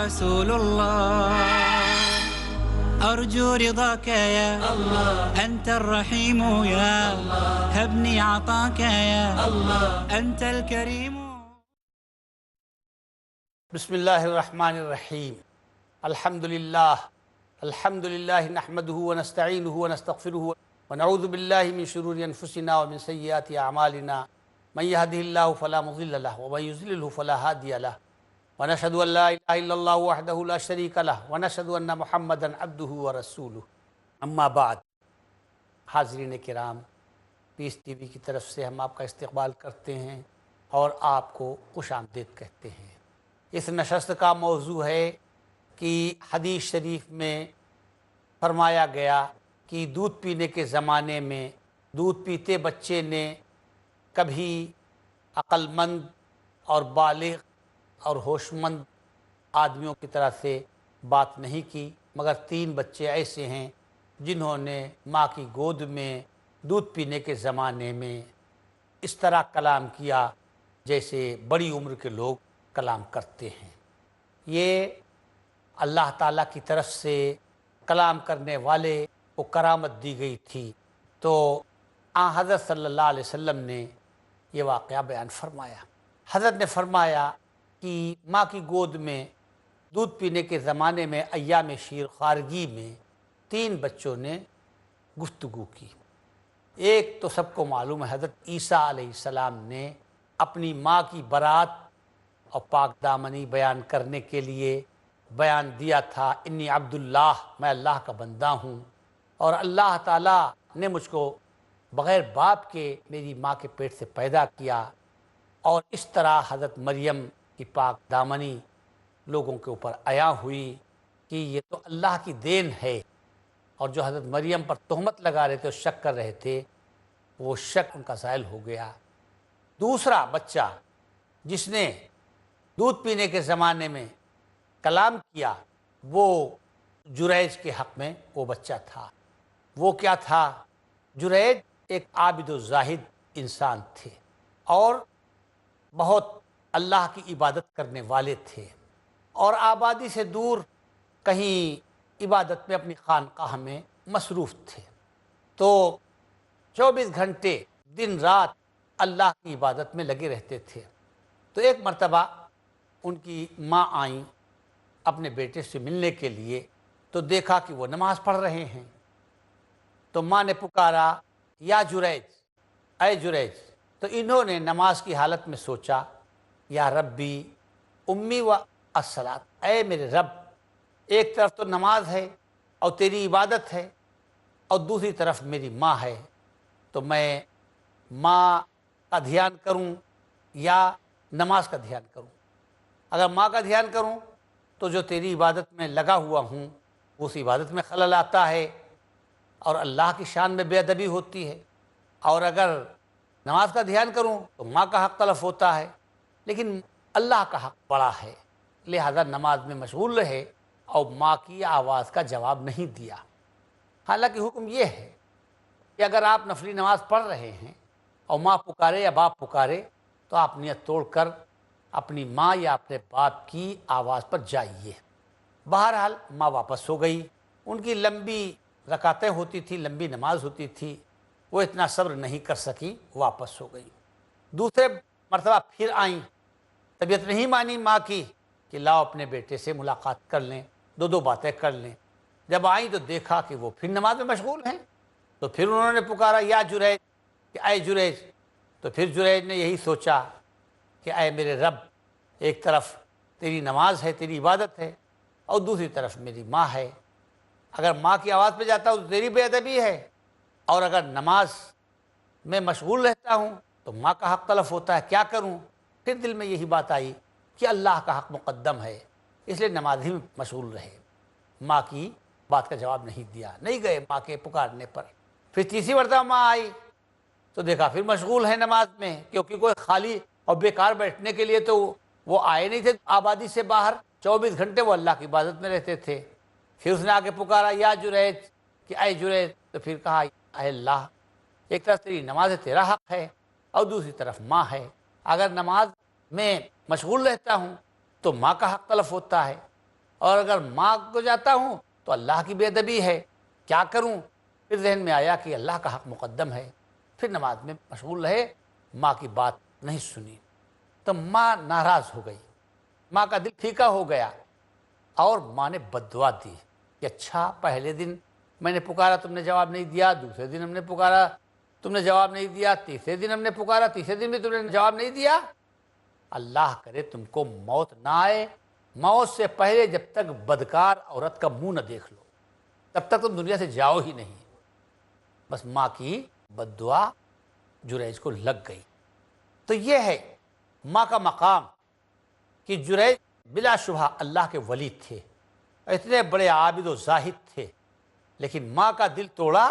رسول الله أرجو رضاك يا الله أنت الرحيم يا الله هبني عطاك يا الله أنت الكريم. بسم اللہ الرحمن الرحیم. الحمد للہ نحمده ونستعینه ونستغفره ونعوذ باللہ من شرور انفسنا ومن سیئات اعمالنا من يهده الله فلا مضل له ومن يضلل فلا هادي له ونشهد ان لا اله الا الله وحده لا شريك له ونشهد ان محمدا عبده ورسوله. اما بعد. حاضرین کرام، پیس ٹی وی کی طرف سے ہم آپ کا استقبال کرتے ہیں اور آپ کو خوش آمدید کہتے ہیں. اس نشست کا موضوع ہے کہ حدیث شریف میں فرمایا گیا کہ دودھ پینے کے زمانے میں دودھ پیتے بچے نے کبھی عقل مند اور بالغ اور ہوش مند آدمیوں کی طرح سے بات نہیں کی، مگر 3 بچے ایسے ہیں جنہوں نے ماں کی گود میں دودھ پینے کے زمانے میں اس طرح کلام کیا جیسے بڑی عمر کے لوگ کلام کرتے ہیں. یہ اللہ تعالیٰ کی طرف سے کلام کرنے والے کو کرامت دی گئی تھی. تو حضرت صلی اللہ علیہ وسلم نے یہ واقعہ بیان فرمایا. حضرت نے فرمایا کہ ماں کی گود میں دودھ پینے کے زمانے میں ایام شیر خارگی میں 3 بچوں نے گفتگو کی. ایک تو سب کو معلوم ہے، حضرت عیسیٰ علیہ السلام نے اپنی ماں کی برات اور پاک دامنی بیان کرنے کے لیے بیان دیا تھا، انی عبداللہ، میں اللہ کا بندہ ہوں اور اللہ تعالیٰ نے مجھ کو بغیر باپ کے میری ماں کے پیٹ سے پیدا کیا. اور اس طرح حضرت مریم کی پاک دامنی لوگوں کے اوپر عیاں ہوئی کہ یہ تو اللہ کی دین ہے. اور جو حضرت مریم پر تہمت لگا رہے تھے اور شک کر رہے تھے، وہ شک ان کا زائل ہو گیا. دوسرا بچہ جس نے دودھ پینے کے زمانے میں کلام کیا وہ جریج کے حق میں وہ بچہ تھا. وہ کیا تھا؟ جریج ایک عابد و زاہد انسان تھے اور بہت اللہ کی عبادت کرنے والے تھے اور آبادی سے دور کہیں عبادت میں اپنی خانقاہ میں مصروف تھے. تو 24 گھنٹے دن رات اللہ کی عبادت میں لگے رہتے تھے. تو ایک مرتبہ ان کی ماں آئیں اپنے بیٹے سے ملنے کے لیے، تو دیکھا کہ وہ نماز پڑھ رہے ہیں. تو ماں نے پکارا، یا جریج، اے جریج. تو انہوں نے نماز کی حالت میں سوچا، یا ربی امی و الصلاۃ، اے میرے رب، ایک طرف تو نماز ہے اور تیری عبادت ہے اور دوسری طرف میری ماں ہے، تو میں ماں کا دھیان کروں یا نماز کا دھیان کروں؟ اگر ماں کا دھیان کروں تو جو تیری عبادت میں لگا ہوا ہوں اس عبادت میں خلل آتا ہے اور اللہ کی شان میں بے ادبی ہوتی ہے. اور اگر نماز کا دھیان کروں تو ماں کا حق تلف ہوتا ہے، لیکن اللہ کا حق بڑا ہے، لہذا نماز میں مشغول رہے اور ماں کی آواز کا جواب نہیں دیا. حالانکہ حکم یہ ہے کہ اگر آپ نفلی نماز پڑھ رہے ہیں اور ماں پکارے یا باپ پکارے تو آپ نیت توڑ کر اپنی ماں یا اپنے باپ کی آواز پر جائیے. بہرحال ماں واپس ہو گئی. ان کی لمبی رکعتیں ہوتی تھی، لمبی نماز ہوتی تھی، وہ اتنا صبر نہیں کر سکی، واپس ہو گئی. دوسرے مرتبہ پھر آئیں، طبیعت نہیں مانی ماں کی کہ لاؤ اپنے بیٹے سے ملاقات کر لیں، 2 باتیں کر لیں. جب آئیں تو دیکھا کہ وہ پھر نماز میں مشغول ہیں. تو پھر انہوں نے پکارا، یا جریج، کہ اے جریج. تو پھر جریج نے یہی سوچا کہ اے میرے رب، ایک طرف تیری نماز ہے، تیری عبادت ہے، اور دوسری طرف میری ماں ہے. اگر ماں کی آواز پہ جاتا ہوں تو تیری بے ادبی ہے، اور اگر نماز میں مشغول رہتا ہوں تو ماں کا حق تلف ہوتا ہے، کیا کروں؟ پھر دل میں یہی بات آئی کہ اللہ کا حق مقدم ہے، اس لیے نماز ہی میں مشغول رہے. ماں کی بات کا جواب نہیں دیا، نہیں گئے ماں کے پکارنے پر. پھر تیسری مرتبہ ماں آئی تو دیکھا پھر مشغول ہے نماز میں، کیونکہ کوئی خالی اور بیکار بیٹھنے کے لیے تو وہ آئے نہیں تھے آبادی سے باہر. 24 گھنٹے وہ اللہ کی عبادت میں رہتے تھے. پھر اس نے آگے پکارا، یا جریج، کہ اے جریج. تو پھر کہا، اے اللہ، ایک طرف تیری نماز ہے، تیرا حق ہے، اور دوسری طرف ماں ہے. اگر نماز میں مشغول رہتا ہوں تو ماں کا حق تلف ہوتا ہے، اور اگر ماں کو جاتا ہوں تو اللہ کی بے ادبی ہے، کیا کروں؟ پھر ذہن میں آیا کہ اللہ کا حق مقدم ہے، پھر نماز میں مشغول رہے، ماں کی بات نہیں سنی تو ماں ناراض ہو گئی، ماں کا دل پھیکا ہو گیا، اور ماں نے بد دعا دی کہ اچھا پہلے دن میں نے پکارا تم نے جواب نہیں دیا، دوسرے دن ہم نے پکارا تم نے جواب نہیں دیا، تیسرے دن ہم نے پکارا تیسرے دن بھی تم نے جواب نہیں دیا، اللہ کرے تم کو موت نہ آئے، موت سے پہلے جب تک بدکار عورت کا منہ نہ دیکھ لو تب تک تم دنیا سے جاؤ ہی نہیں۔ بس ماں کی بد دعا جریج کو لگ گئی۔ تو یہ ہے ماں کا مقام کہ جریج بلا شبہ اللہ کے ولی تھے، اتنے بڑے عابد و زاہد تھے، لیکن ماں کا دل توڑا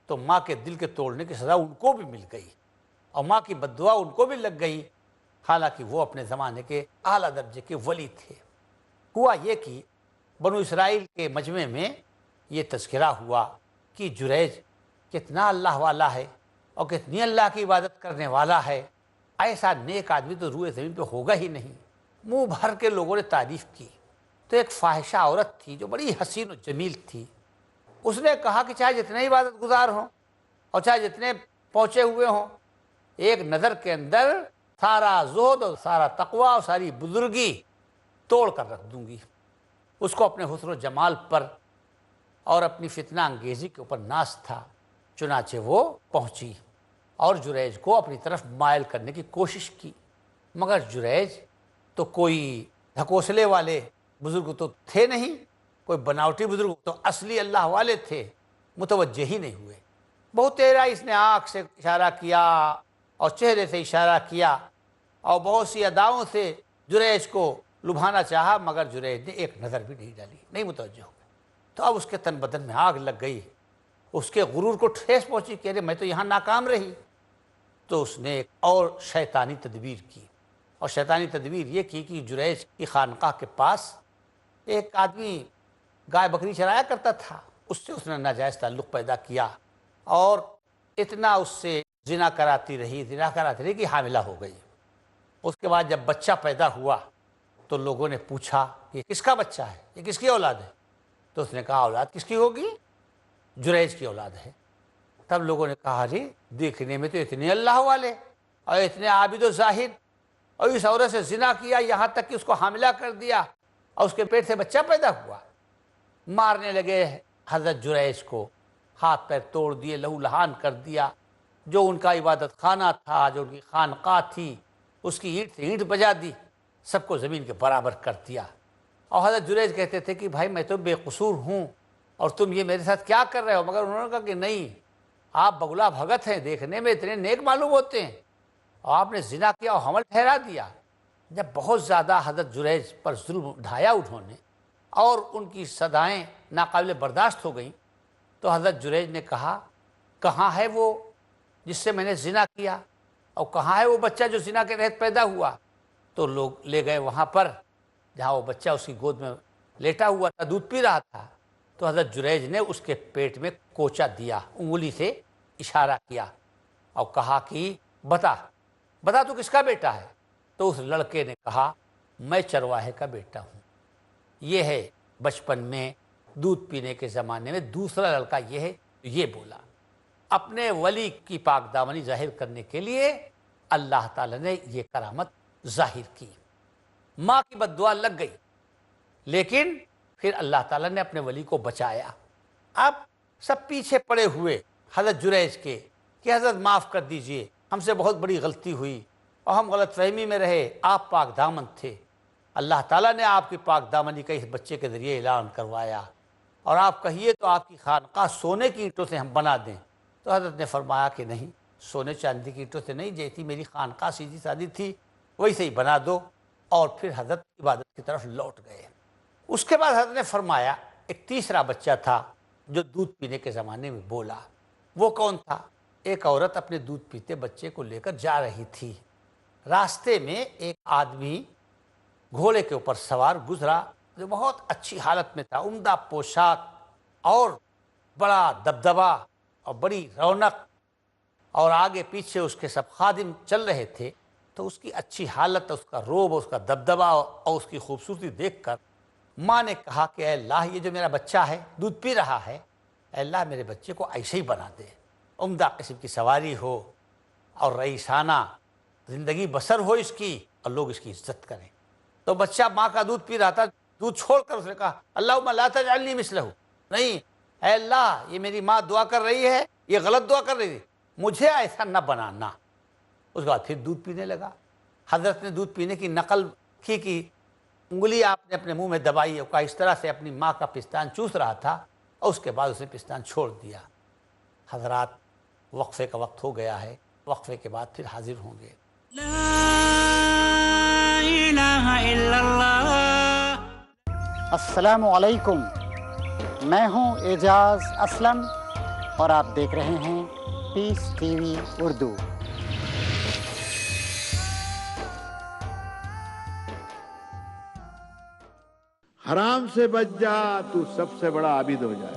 تو ماں کے دل کے توڑنے کی سزا ان کو بھی مل گئی، اور ماں کی بد دعا ان کو بھی لگ گئی، حالانکہ وہ اپنے زمانے کے اعلیٰ درجے کے ولی تھے۔ ہوا یہ کہ بنو اسرائیل کے مجمع میں یہ تذکرہ ہوا کہ جریج کتنا اللہ والا ہے اور کتنی اللہ کی عبادت کرنے والا ہے، ایسا نیک آدمی تو روئے زمین پہ ہوگا ہی نہیں۔ منہ بھر کے لوگوں نے تعریف کی۔ تو ایک فاحشہ عورت تھی جو بڑی حسین و جمیل تھی، اس نے کہا کہ چاہے جتنے عبادت گزار ہوں اور چاہے جتنے پہنچے ہوئے ہوں، ایک نظر کے اندر سارا زہد اور سارا تقوی اور ساری بزرگی توڑ کر رکھ دوں گی۔ اس کو اپنے حسن و جمال پر اور اپنی فتنہ انگیزی کے اوپر ناز تھا، چنانچہ وہ پہنچی اور جریج کو اپنی طرف مائل کرنے کی کوشش کی، مگر جریج تو کوئی دھکوسلے والے بزرگ تو تھے نہیں، کوئی بناوٹی بزرگ، تو اصلی اللہ والے تھے، متوجہ ہی نہیں ہوئے۔ بہت تیرا اس نے آنکھ سے اشارہ کیا اور چہرے سے اشارہ کیا اور بہت سی اداؤں سے جریج کو لبھانا چاہا، مگر جریج نے ایک نظر بھی نہیں ڈالی، نہیں متوجہ ہو گئے۔ تو اب اس کے تن بدن میں آگ لگ گئی، اس کے غرور کو ٹھیس پہنچی کہ ارے میں تو یہاں ناکام رہی۔ تو اس نے ایک اور شیطانی تدبیر کی، اور شیطانی تدبیر یہ کی کہ جریج کی خانقاہ کے پاس ایک آدمی گائے بکری چرایا کرتا تھا، اس سے اس نے ناجائز تعلق پیدا کیا اور اتنا اس سے زنا کراتی رہی کہ حاملہ ہو گئی۔ اس کے بعد جب بچہ پیدا ہوا تو لوگوں نے پوچھا کہ یہ کس کا بچہ ہے، یہ کس کی اولاد ہے؟ تو اس نے کہا اولاد کس کی ہوگی؟ جریج کی اولاد ہے۔ تب لوگوں نے کہا ارے دیکھنے میں تو اتنے اللہ والے اور اتنے عابد و زاہد، اور اس عورت سے زنا کیا یہاں تک کہ اس کو حاملہ کر دیا اور اس کے پیٹ سے بچہ پیدا ہوا۔ مارنے لگے حضرت جریج کو، ہاتھ پیر توڑ دیے، لہو لہان کر دیا، جو ان کا عبادت خانہ تھا، جو ان کی خانقاہ تھی، اس کی اینٹ سے اینٹ بجا دی، سب کو زمین کے برابر کر دیا۔ اور حضرت جریج کہتے تھے کہ بھائی میں تو بے قصور ہوں اور تم یہ میرے ساتھ کیا کر رہے ہو؟ مگر انہوں نے کہا کہ نہیں، آپ بگلا بھگت ہیں، دیکھنے میں اتنے نیک معلوم ہوتے ہیں، اور آپ نے زنا کیا اور حمل ٹھہرا دیا۔ جب بہت زیادہ حضرت جریج پر ظلم ڈھایا انہوں نے اور ان کی صدائیں ناقابل برداشت ہو گئیں، تو حضرت جریج نے کہا کہاں ہے وہ جس سے میں نے زنا کیا، اور کہاں ہے وہ بچہ جو زنا کے تحت پیدا ہوا؟ تو لوگ لے گئے وہاں پر جہاں وہ بچہ اس کی گود میں لیٹا ہوا تھا، دودھ پی رہا تھا۔ تو حضرت جریج نے اس کے پیٹ میں کوچا دیا، انگلی سے اشارہ کیا اور کہا کہ بتا تو کس کا بیٹا ہے؟ تو اس لڑکے نے کہا میں چرواہے کا بیٹا ہوں۔ یہ ہے بچپن میں دودھ پینے کے زمانے میں دوسرا لڑکا، یہ ہے یہ بولا۔ اپنے ولی کی پاک دامنی ظاہر کرنے کے لیے اللہ تعالیٰ نے یہ کرامت ظاہر کی۔ ماں کی بد دعا لگ گئی، لیکن پھر اللہ تعالیٰ نے اپنے ولی کو بچایا۔ اب سب پیچھے پڑے ہوئے حضرت جریج کے کہ حضرت معاف کر دیجئے، ہم سے بہت بڑی غلطی ہوئی اور ہم غلط فہمی میں رہے، آپ پاک دامن تھے، اللہ تعالیٰ نے آپ کی پاک دامنی کا اس بچے کے ذریعے اعلان کروایا، اور آپ کہیے تو آپ کی خانقاہ سونے کی اینٹوں سے ہم بنا دیں۔ تو حضرت نے فرمایا کہ نہیں، سونے چاندی کی اینٹوں سے نہیں، جیسی میری خانقاہ سیدھی سادی تھی ویسے ہی بنا دو، اور پھر حضرت عبادت کی طرف لوٹ گئے۔ اس کے بعد حضرت نے فرمایا ایک تیسرا بچہ تھا جو دودھ پینے کے زمانے میں بولا۔ وہ کون تھا؟ ایک عورت اپنے دودھ پیتے بچے کو لے کر جا رہی تھی، راستے میں ایک آدمی گھوڑے کے اوپر سوار گزرا جو بہت اچھی حالت میں تھا، عمدہ پوشاک اور بڑا دبدبا اور بڑی رونق، اور آگے پیچھے اس کے سب خادم چل رہے تھے۔ تو اس کی اچھی حالت، اس کا روب، اس کا دبدبا اور اس کی خوبصورتی دیکھ کر ماں نے کہا کہ اے اللہ یہ جو میرا بچہ ہے دودھ پی رہا ہے، اے اللہ میرے بچے کو ایسے ہی بنا دے، عمدہ قسم کی سواری ہو اور رئیسانہ زندگی بسر ہو اس کی، اور لوگ اس کی عزت کریں۔ تو بچہ ماں کا دودھ پی رہا تھا، دودھ چھوڑ کر اس نے کہا اللہم لا تجعلنی مثلہ، نہیں اے اللہ یہ میری ماں دعا کر رہی ہے، یہ غلط دعا کر رہی ہے، مجھے ایسا نہ بنانا۔ اس کے بعد پھر دودھ پینے لگا۔ حضرت نے دودھ پینے کی نقل کی انگلی آپ نے اپنے منہ میں دبائی اور کہا اس طرح سے اپنی ماں کا پستان چوس رہا تھا، اور اس کے بعد اس نے پستان چھوڑ دیا۔ حضرات وقفے کا وقت ہو گیا ہے، وقفے کے بعد پھر حاضر ہوں گے۔ لا الہ الا اللہ۔ السلام علیکم، میں ہوں اعجاز اسلم اور آپ دیکھ رہے ہیں پیس ٹی وی اردو۔ حرام سے بچ جا تو سب سے بڑا عابد ہو جائے۔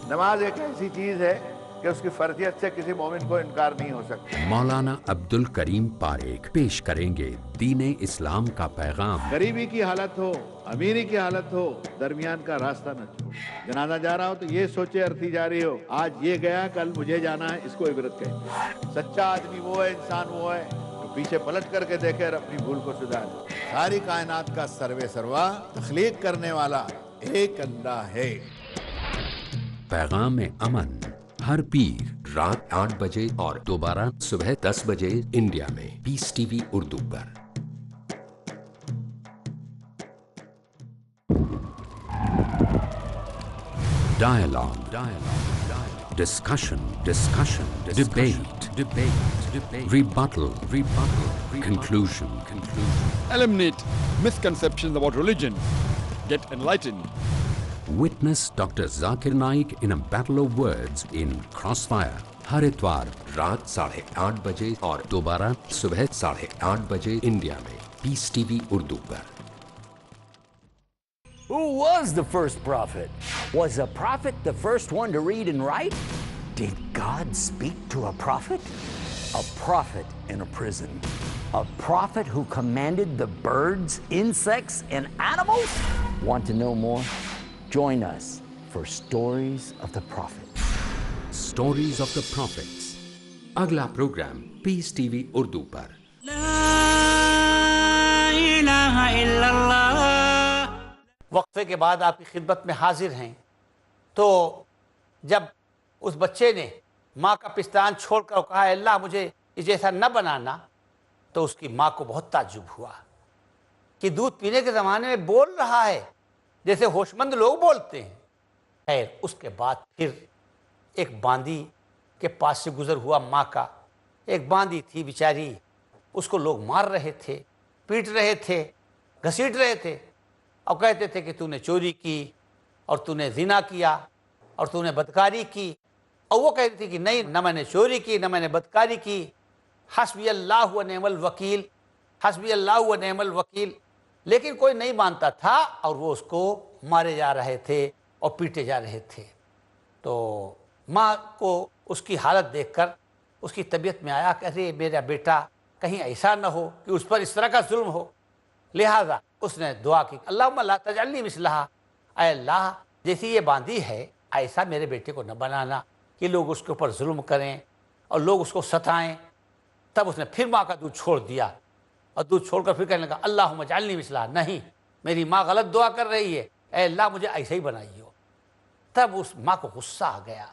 نماز ایک ایسی چیز ہے کہ اس کی فرضیت سے کسی مومن کو انکار نہیں ہو سکتا۔ مولانا عبد الکریم پاریک پیش کریں گے دین اسلام کا پیغام۔ غریبی کی حالت ہو، امیری کی حالت ہو، درمیان کا راستہ نہ چھوڑ۔ جنازہ جا رہا ہو تو یہ سوچے ارتھی جا رہی ہو آج یہ گیا کل مجھے جانا ہے، اس کو عبرت کہتے ہیں۔ سچا آدمی وہ ہے، انسان وہ ہے جو پیچھے پلٹ کر کے دیکھے اور اپنی بھول کو سدھارے۔ ساری کائنات کا سروے سروا تخلیق کرنے والا ایک اللہ ہے۔ پیغام امن ہر پیر رات 8 بجے اور دوبارہ صبح 10 بجے انڈیا میں پیس ٹی وی اردو پر۔ Dialogue, discussion, debate, rebuttal, conclusion. Eliminate misconceptions about religion. Get enlightened. Witness Dr. Zakir Naik in a battle of words in Crossfire ہر اتوار رات 8:30 بجے اور دوبارہ صبح 8:30 بجے انڈیا میں پیس ٹی وی اردو پر۔ Who was the first prophet? Was a prophet the first one to read and write? Did God speak to a prophet? A prophet in a prison. A prophet who commanded the birds, insects, and animals? Want to know more? Join us for Stories of the Prophet. Stories of the Prophets اگلا programme پیس TV وی اردو پر۔ لا الہ الا اللہ۔ وقفے کے بعد آپ کی خدمت میں حاضر ہیں۔ تو جب اس بچے نے ماں کا پستان چھوڑ کر کہا اے اللہ مجھے اس جیسا نہ بنانا، تو اس کی ماں کو بہت تعجب ہوا کہ دودھ پینے کے زمانے میں بول رہا ہے جیسے ہوش مند لوگ بولتے ہیں۔ خیر اس کے بعد پھر ایک باندی کے پاس سے گزر ہوا ماں کا، ایک باندی تھی بیچاری، اس کو لوگ مار رہے تھے، پیٹ رہے تھے، گھسیٹ رہے تھے، اور کہتے تھے کہ تو نے چوری کی اور تو نے زنا کیا اور تو نے بدکاری کی، اور وہ کہتی تھی کہ نہیں نہ میں نے چوری کی نہ میں نے بدکاری کی، حسبی اللہ و نعم الوکیل، حسبی اللہ و نعم الوکیل، لیکن کوئی نہیں مانتا تھا اور وہ اس کو مارے جا رہے تھے اور پیٹے جا رہے تھے۔ تو ماں کو اس کی حالت دیکھ کر اس کی طبیعت میں آیا کہ ارے میرا بیٹا کہیں ایسا نہ ہو کہ اس پر اس طرح کا ظلم ہو، لہٰذا اس نے دعا کی اللہم لا تجعلنی مثلہا، اے اللہ جیسی یہ باندھی ہے ایسا میرے بیٹے کو نہ بنانا کہ لوگ اس کے اوپر ظلم کریں اور لوگ اس کو ستائیں۔ تب اس نے پھر ماں کا دودھ چھوڑ دیا اور دودھ چھوڑ کر پھر کہنے لگا اللہم اجعلنی مثلہا، نہیں میری ماں غلط دعا کر رہی ہے، اے اللہ مجھے ایسے ہی بنائی ہو۔ تب اس ماں کو غصہ آ گیا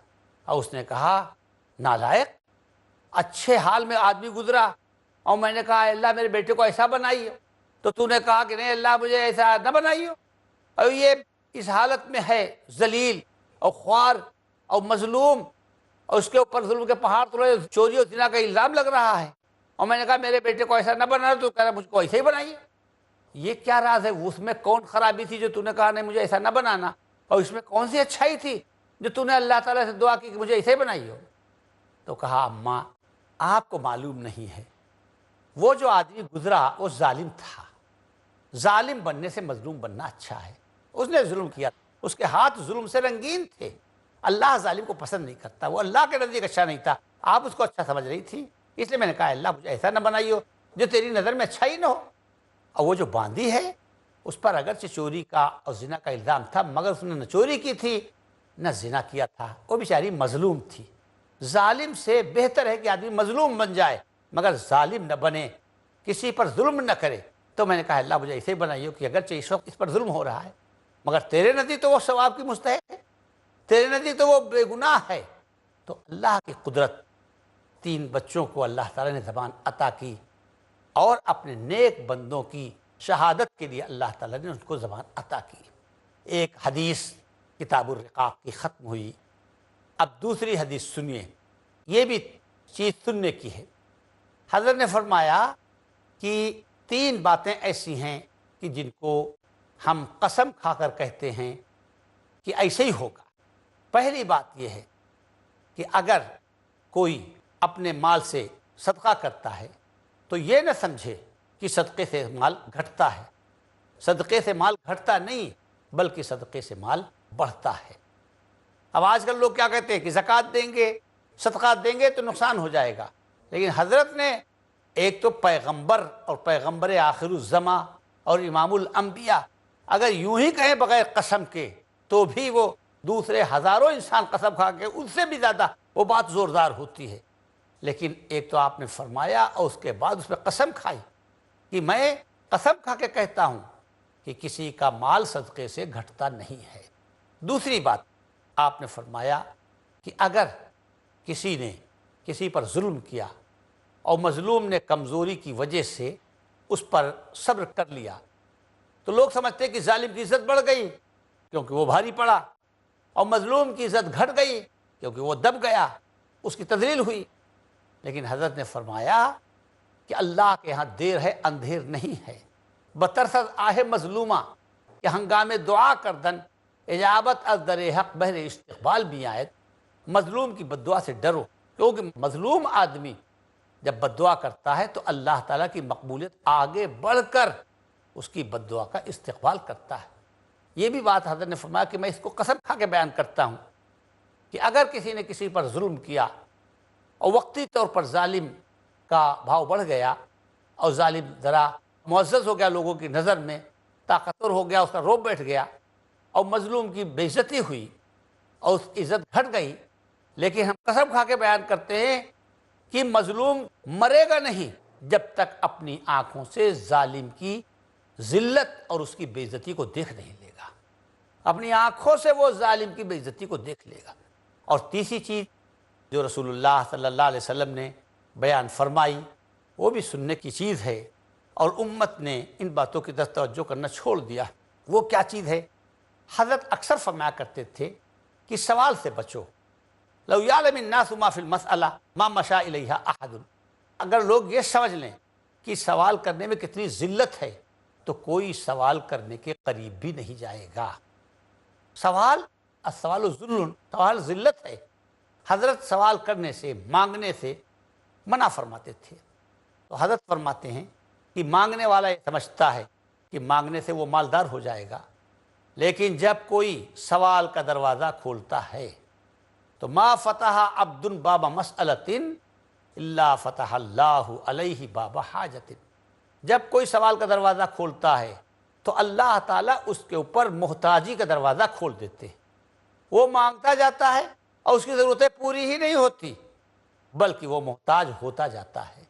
اور اس نے کہا نالائق، اچھے حال میں آدمی گزرا اور میں نے کہا اے اللہ میرے بیٹے کو ایسا بنائی ہو، تو تو نے کہا کہ نہیں اللہ مجھے ایسا نہ بنائی ہو، اور یہ اس حالت میں ہے ذلیل اور خوار اور مظلوم، اور اس کے اوپر ظلم کے پہاڑ تلے چوری اور زنا کا الزام لگ رہا ہے، اور میں نے کہا میرے بیٹے کو ایسا نہ بنا، تو کہہ رہا مجھ کو ایسے ہی بنائیے۔ یہ کیا راز ہے؟ اس میں کون خرابی تھی جو تو نے کہا نہیں مجھے ایسا نہ بنانا، اور اس میں کون سی اچھائی تھی جو تو نے اللہ تعالیٰ سے دعا کی کہ مجھے ایسے ہی بنائی ہو؟ تو کہا اماں آپ کو معلوم نہیں ہے، وہ جو آدمی گزرا وہ ظالم تھا، ظالم بننے سے مظلوم بننا اچھا ہے، اس نے ظلم کیا، اس کے ہاتھ ظلم سے رنگین تھے، اللہ ظالم کو پسند نہیں کرتا، وہ اللہ کے نزدیک اچھا نہیں تھا، آپ اس کو اچھا سمجھ رہی تھی، اس لیے میں نے کہا اللہ مجھے ایسا نہ بنائی ہو جو تیری نظر میں اچھا ہی نہ ہو۔ اور وہ جو باندھی ہے اس پر اگرچہ چوری کا اور زنا کا الزام تھا مگر اس نے نہ چوری کی تھی نہ زنا کیا تھا، وہ بیچاری مظلوم تھی۔ ظالم سے بہتر ہے کہ آدمی مظلوم بن جائے مگر ظالم نہ بنے، کسی پر ظلم نہ کرے۔ تو میں نے کہا اللہ مجھے ایسے ہی بنائیے کہ اگرچہ اس وقت اس پر ظلم ہو رہا ہے مگر تیرے نزدیک تو وہ ثواب کی مستحق ہے، تیرے نزدیک تو وہ بے گناہ ہے۔ تو اللہ کی قدرت، 3 بچوں کو اللہ تعالیٰ نے زبان عطا کی اور اپنے نیک بندوں کی شہادت کے لیے اللہ تعالیٰ نے ان کو زبان عطا کی۔ ایک حدیث کتاب الرقاق کی ختم ہوئی، اب دوسری حدیث سنیے، یہ بھی چیز سننے کی ہے۔ حضرت نے فرمایا کہ 3 باتیں ایسی ہیں کہ جن کو ہم قسم کھا کر کہتے ہیں کہ ایسے ہی ہوگا۔ پہلی بات یہ ہے کہ اگر کوئی اپنے مال سے صدقہ کرتا ہے تو یہ نہ سمجھے کہ صدقے سے مال گھٹتا ہے، صدقے سے مال گھٹتا نہیں بلکہ صدقے سے مال بڑھتا ہے۔ اب آج کل لوگ کیا کہتے ہیں کہ زکوٰۃ دیں گے، صدقات دیں گے تو نقصان ہو جائے گا، لیکن حضرت نے ایک تو پیغمبر اور پیغمبر آخر الزماں اور امام الانبیاء اگر یوں ہی کہیں بغیر قسم کے تو بھی وہ دوسرے ہزاروں انسان قسم کھا کے اس سے بھی زیادہ وہ بات زوردار ہوتی ہے، لیکن ایک تو آپ نے فرمایا اور اس کے بعد اس پہ قسم کھائی کہ میں قسم کھا کے کہتا ہوں کہ کسی کا مال صدقے سے گھٹتا نہیں ہے۔ دوسری بات آپ نے فرمایا کہ اگر کسی نے کسی پر ظلم کیا اور مظلوم نے کمزوری کی وجہ سے اس پر صبر کر لیا تو لوگ سمجھتے کہ ظالم کی عزت بڑھ گئی کیونکہ وہ بھاری پڑا اور مظلوم کی عزت گھٹ گئی کیونکہ وہ دب گیا، اس کی تذلیل ہوئی۔ لیکن حضرت نے فرمایا کہ اللہ کے ہاں دیر ہے اندھیر نہیں ہے، بترسد آہ مظلومہ کہ ہنگام دعا کردن اجابت از در حق بہر استقبال بھی آیت۔ مظلوم کی بددعا سے ڈرو، کیونکہ مظلوم آدمی جب بددعا کرتا ہے تو اللہ تعالیٰ کی مقبولیت آگے بڑھ کر اس کی بددعا کا استقبال کرتا ہے۔ یہ بھی بات حضرت نے فرمایا کہ میں اس کو قسم کھا کے بیان کرتا ہوں کہ اگر کسی نے کسی پر ظلم کیا اور وقتی طور پر ظالم کا بھاؤ بڑھ گیا اور ظالم ذرا معزز ہو گیا لوگوں کی نظر میں، طاقتور ہو گیا، اس کا روب بیٹھ گیا اور مظلوم کی بے عزتی ہوئی اور اس کی عزت گھٹ گئی، لیکن ہم قسم کھا کے بیان کرتے ہیں کہ مظلوم مرے گا نہیں جب تک اپنی آنکھوں سے ظالم کی ذلت اور اس کی بے عزتی کو دیکھ نہیں لے گا، اپنی آنکھوں سے وہ ظالم کی بے عزتی کو دیکھ لے گا۔ اور تیسری چیز جو رسول اللہ صلی اللہ علیہ وسلم نے بیان فرمائی وہ بھی سننے کی چیز ہے اور امت نے ان باتوں کی طرف توجہ کرنا چھوڑ دیا۔ وہ کیا چیز ہے؟ حضرت اکثر فرمایا کرتے تھے کہ سوال سے بچو، لو یعلم الناس ما فی المسئلہ ما مشا الیہا احد۔ اگر لوگ یہ سمجھ لیں کہ سوال کرنے میں کتنی ذلت ہے تو کوئی سوال کرنے کے قریب بھی نہیں جائے گا۔ السوال ذل، سوال ذلت ہے۔ حضرت سوال کرنے سے، مانگنے سے منع فرماتے تھے۔ تو حضرت فرماتے ہیں کہ مانگنے والا یہ سمجھتا ہے کہ مانگنے سے وہ مالدار ہو جائے گا، لیکن جب کوئی سوال کا دروازہ کھولتا ہے تو ما فتح عبد باب مسئلۃ الا فتح اللہ علیہ باب حاجت۔ جب کوئی سوال کا دروازہ کھولتا ہے تو اللہ تعالیٰ اس کے اوپر محتاجی کا دروازہ کھول دیتے ہیں۔ وہ مانگتا جاتا ہے اور اس کی ضرورتیں پوری ہی نہیں ہوتی بلکہ وہ محتاج ہوتا جاتا ہے۔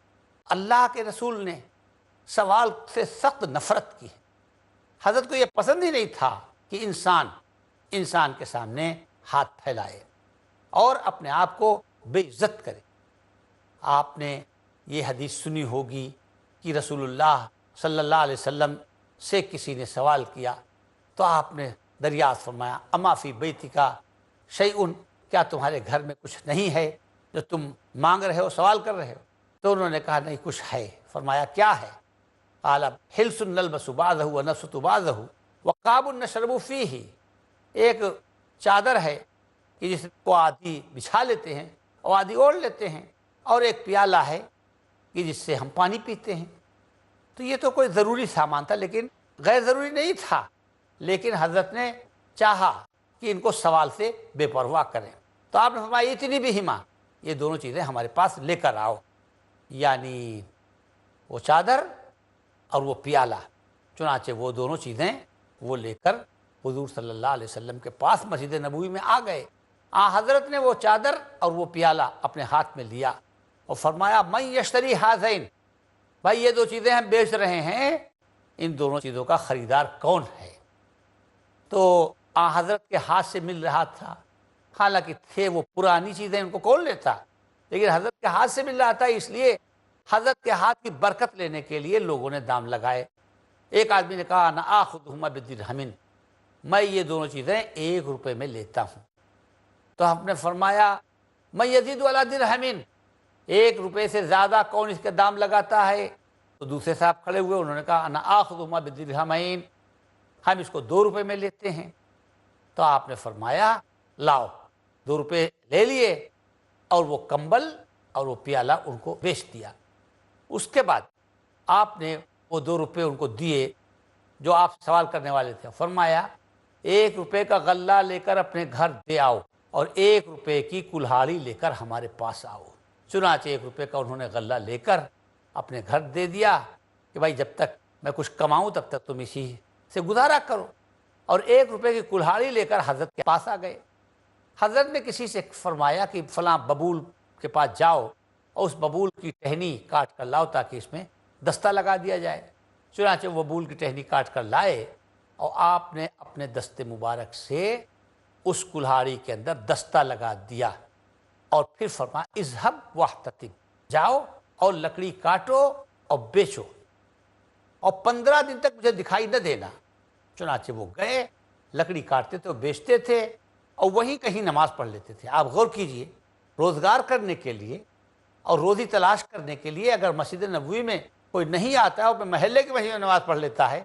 اللہ کے رسول نے سوال سے سخت نفرت کی۔ حضرت کو یہ پسند ہی نہیں تھا کہ انسان کے سامنے ہاتھ پھیلائے اور اپنے آپ کو بے عزت کرے۔ آپ نے یہ حدیث سنی ہوگی کہ رسول اللہ صلی اللہ علیہ وسلم سے کسی نے سوال کیا تو آپ نے دریافت فرمایا اما فی بیتک شیئن، کیا تمہارے گھر میں کچھ نہیں ہے جو تم مانگ رہے ہو، سوال کر رہے ہو؟ تو انہوں نے کہا نہیں کچھ ہے۔ فرمایا کیا ہے؟ قال حلس نلبس بعضہ ونبسط بعضہ وقاب نشرب فیہ، ایک چادر ہے کہ جس کو آدھی بچھا لیتے ہیں اور آدھی اوڑھ لیتے ہیں، اور ایک پیالہ ہے کہ جس سے ہم پانی پیتے ہیں۔ تو یہ تو کوئی ضروری سامان تھا لیکن غیر ضروری نہیں تھا، لیکن حضرت نے چاہا کہ ان کو سوال سے بے پرواہ کریں تو آپ نے فرمایا اتنی بھی ہما، یہ دونوں چیزیں ہمارے پاس لے کر آؤ، یعنی وہ چادر اور وہ پیالہ۔ چنانچہ وہ دونوں چیزیں وہ لے کر حضور صلی اللہ علیہ وسلم کے پاس مسجد نبوی میں آ گئے۔ حضرت نے وہ چادر اور وہ پیالہ اپنے ہاتھ میں لیا اور فرمایا من یشتری ہذین، بھائی یہ دو چیزیں ہم بیچ رہے ہیں، ان دونوں چیزوں کا خریدار کون ہے؟ تو حضرت کے ہاتھ سے مل رہا تھا، حالانکہ تھے وہ پرانی چیزیں، ان کو کون لیتا، لیکن حضرت کے ہاتھ سے مل رہا تھا، اس لیے حضرت کے ہاتھ کی برکت لینے کے لیے لوگوں نے دام لگائے۔ ایک آدمی نے کہا انا آخذہما بدرہم، میں یہ دونوں چیزیں 1 روپے میں لیتا ہوں۔ تو ہم نے فرمایا من یزید علی درہم، 1 روپے سے زیادہ کون اس کے دام لگاتا ہے؟ تو دوسرے صاحب کھڑے ہوئے، انہوں نے کہا انا آخذہما بدرہمین، ہم اس کو 2 روپے میں لیتے ہیں۔ تو آپ نے فرمایا لاؤ، 2 روپے لے لیے اور وہ کمبل اور وہ پیالہ ان کو بیچ دیا۔ اس کے بعد آپ نے وہ 2 روپے ان کو دیے جو آپ سوال کرنے والے تھے، فرمایا 1 روپے کا غلہ لے کر اپنے گھر دے آؤ اور 1 روپے کی کلہاڑی لے کر ہمارے پاس آؤ۔ چنانچہ 1 روپے کا انہوں نے غلہ لے کر اپنے گھر دے دیا کہ بھائی جب تک میں کچھ کماؤں تب تک تم اسی سے گزارا کرو، اور 1 روپے کی کلہاڑی لے کر حضرت کے پاس آ گئے۔ حضرت نے کسی سے فرمایا کہ فلاں ببول کے پاس جاؤ اور اس ببول کی ٹہنی کاٹ کر لاؤ تاکہ اس میں دستہ لگا دیا جائے۔ چنانچہ وہ ببول کی ٹہنی کاٹ کر لائے اور آپ نے اپنے دست مبارک سے اس کلہاڑی کے اندر دستہ لگا دیا اور پھر فرمایا اذهب واحتطب، جاؤ اور لکڑی کاٹو اور بیچو اور 15 دن تک مجھے دکھائی نہ دینا۔ چنانچہ وہ گئے، لکڑی کاٹتے تھے اور بیچتے تھے اور وہیں کہیں نماز پڑھ لیتے تھے۔ آپ غور کیجئے، روزگار کرنے کے لیے اور روزی تلاش کرنے کے لیے اگر مسجد نبوی میں کوئی نہیں آتا ہے اور محلے کے وہیں نماز پڑھ لیتا ہے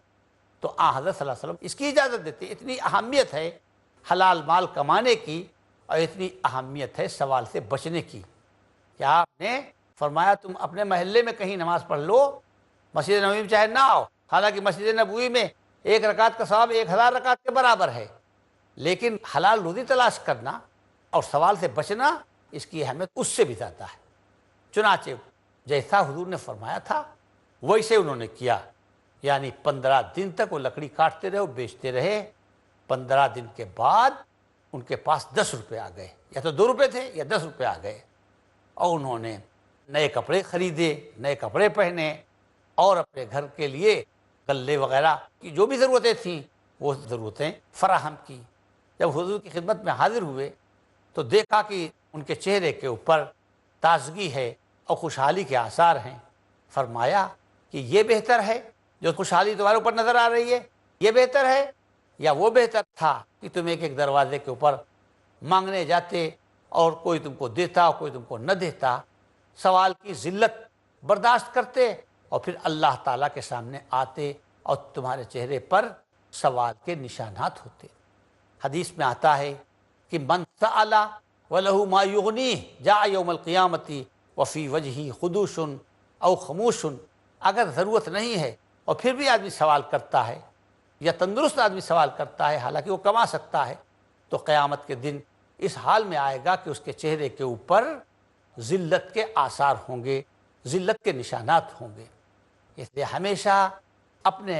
تو حضرت صلی اللہ علیہ وسلم اس کی اجازت دیتے۔ اتنی اہمیت ہے حلال مال کمانے کی اور اتنی اہمیت ہے سوال سے بچنے کی کہ آپ نے فرمایا تم اپنے محلے میں کہیں نماز پڑھ لو، مسجد نبوی میں چاہے نہ آؤ، حالانکہ مسجد نبوی میں 1 رکعت کا ثواب 1000 رکعت کے برابر ہے، لیکن حلال روزی تلاش کرنا اور سوال سے بچنا اس کی اہمیت اس سے بھی زیادہ ہے۔ چنانچہ جیسا حضور نے فرمایا تھا ویسے انہوں نے کیا، یعنی 15 دن تک وہ لکڑی کاٹتے رہے، بیچتے رہے۔ 15 دن کے بعد ان کے پاس 10 روپے آ گئے، یا تو 2 روپے تھے یا 10 روپے آ گئے، اور انہوں نے نئے کپڑے خریدے، نئے کپڑے پہنے اور اپنے گھر کے لیے غلے وغیرہ کی جو بھی ضرورتیں تھیں وہ ضرورتیں فراہم کی۔ جب حضور کی خدمت میں حاضر ہوئے تو دیکھا کہ ان کے چہرے کے اوپر تازگی ہے اور خوشحالی کے آثار ہیں۔ فرمایا کہ یہ بہتر ہے جو خوشحالی تمہارے اوپر نظر آ رہی ہے، یہ بہتر ہے یا وہ بہتر تھا کہ تم ایک دروازے کے اوپر مانگنے جاتے اور کوئی تم کو دیتا اور کوئی تم کو نہ دیتا، سوال کی ذلت برداشت کرتے اور پھر اللہ تعالیٰ کے سامنے آتے اور تمہارے چہرے پر سوال کے نشانات ہوتے۔ حدیث میں آتا ہے کہ من سأل وَلَهُ مَا يُغْنِيهِ جَاءَ يَوْمَ الْقِيَامَةِ وَفِي وَجْهِهِ خُدُوشٌ او خموش، اگر ضرورت نہیں ہے اور پھر بھی آدمی سوال کرتا ہے یا تندرست آدمی سوال کرتا ہے حالانکہ وہ کما سکتا ہے، تو قیامت کے دن اس حال میں آئے گا کہ اس کے چہرے کے اوپر ذلت کے آثار ہوں گے، ذلت کے نشانات ہوں گے۔ اس لیے ہمیشہ اپنے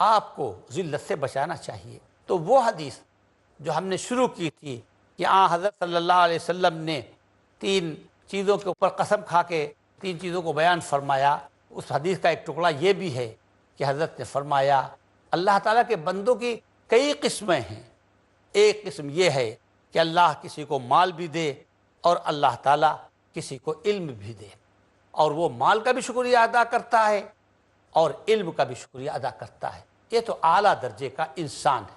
آپ کو ذلت سے بچانا چاہیے۔ تو وہ حدیث جو ہم نے شروع کی تھی کہ حضرت صلی اللہ علیہ وسلم نے 3 چیزوں کے اوپر قسم کھا کے 3 چیزوں کو بیان فرمایا، اس حدیث کا ایک ٹکڑا یہ بھی ہے کہ حضرت نے فرمایا اللہ تعالیٰ کے بندوں کی کئی قسمیں ہیں۔ ایک قسم یہ ہے کہ اللہ کسی کو مال بھی دے اور اللہ تعالیٰ کسی کو علم بھی دے، اور وہ مال کا بھی شکریہ ادا کرتا ہے اور علم کا بھی شکریہ ادا کرتا ہے۔ یہ تو اعلیٰ درجے کا انسان ہے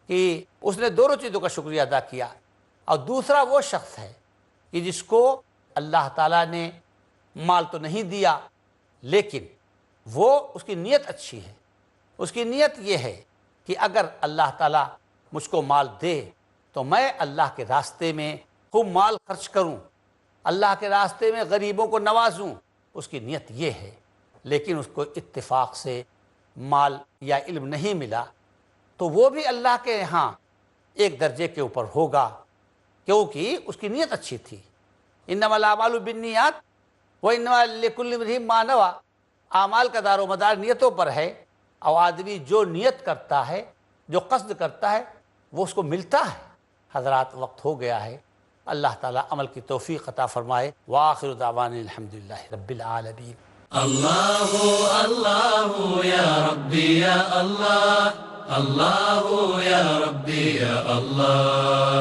کہ اس نے دونوں چیزوں کا شکریہ ادا کیا۔ اور دوسرا وہ شخص ہے کہ جس کو اللہ تعالیٰ نے مال تو نہیں دیا لیکن وہ اس کی نیت اچھی ہے، اس کی نیت یہ ہے کہ اگر اللہ تعالیٰ مجھ کو مال دے تو میں اللہ کے راستے میں خوب مال خرچ کروں، اللہ کے راستے میں غریبوں کو نوازوں، اس کی نیت یہ ہے۔ لیکن اس کو اتفاق سے مال یا علم نہیں ملا تو وہ بھی اللہ کے یہاں ایک درجے کے اوپر ہوگا، کیونکہ اس کی نیت اچھی تھی۔ انما الاعمال بالنیات وانما لکل امرئ ما نوی، اعمال کا دار و مدار نیتوں پر ہے اور آدمی جو نیت کرتا ہے، جو قصد کرتا ہے، وہ اس کو ملتا ہے۔ حضرات وقت ہو گیا ہے، اللہ تعالیٰ عمل کی توفیق عطا فرمائے۔ وآخر دعوانا الحمدللہ رب العالمین۔ اللہ اللہ یا ربی یا اللہ، اللہ یا ربی یا اللہ۔